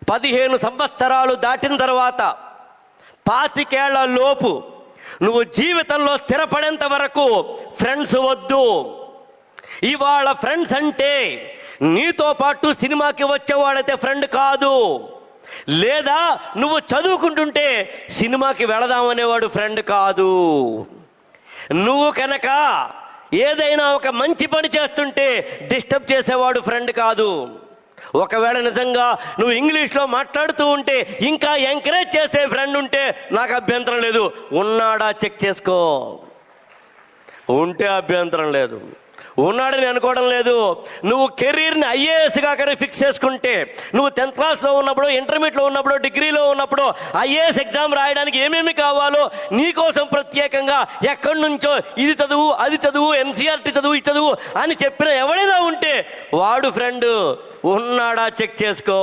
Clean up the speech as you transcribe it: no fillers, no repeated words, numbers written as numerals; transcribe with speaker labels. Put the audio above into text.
Speaker 1: 15 సంవత్సరాలు దాటిన తర్వాత 25 ఏళ్ల లోపు నువ్వు జీవితంలో స్థిరపడేంత వరకు ఫ్రెండ్స్ వద్దు. ఇవాళ ఫ్రెండ్స్ అంటే నీతో పాటు సినిమాకి వచ్చేవాడైతే ఫ్రెండ్ కాదు, లేదా నువ్వు చదువుకుంటుంటే సినిమాకి వెళదామనేవాడు ఫ్రెండ్ కాదు. నువ్వు కనుక ఏదైనా ఒక మంచి పని చేస్తుంటే డిస్టర్బ్ చేసేవాడు ఫ్రెండ్ కాదు. ఒకవేళ నిజంగా నువ్వు ఇంగ్లీష్లో మాట్లాడుతూ ఉంటే ఇంకా ఎంకరేజ్ చేసే ఫ్రెండ్ ఉంటే నాకు అభ్యంతరం లేదు. ఉన్నాడా చెక్ చేసుకో, ఉంటే అభ్యంతరం లేదు. ఉన్నాడని అనుకోవడం లేదు. నువ్వు కెరీర్ని ఐఏఎస్గా కానీ ఫిక్స్ చేసుకుంటే, నువ్వు 10th క్లాస్లో ఉన్నప్పుడు, ఇంటర్మీడియట్లో ఉన్నప్పుడు, డిగ్రీలో ఉన్నప్పుడు ఐఏఎస్ ఎగ్జామ్ రాయడానికి ఏమేమి కావాలో నీకోసం ప్రత్యేకంగా ఎక్కడి నుంచో ఇది చదువు, అది చదువు, ఎన్సీఆర్టీ చదువు, ఇది చదువు అని చెప్పిన ఎవడైనా ఉంటే వాడు ఫ్రెండ్. ఉన్నాడా చెక్ చేసుకో.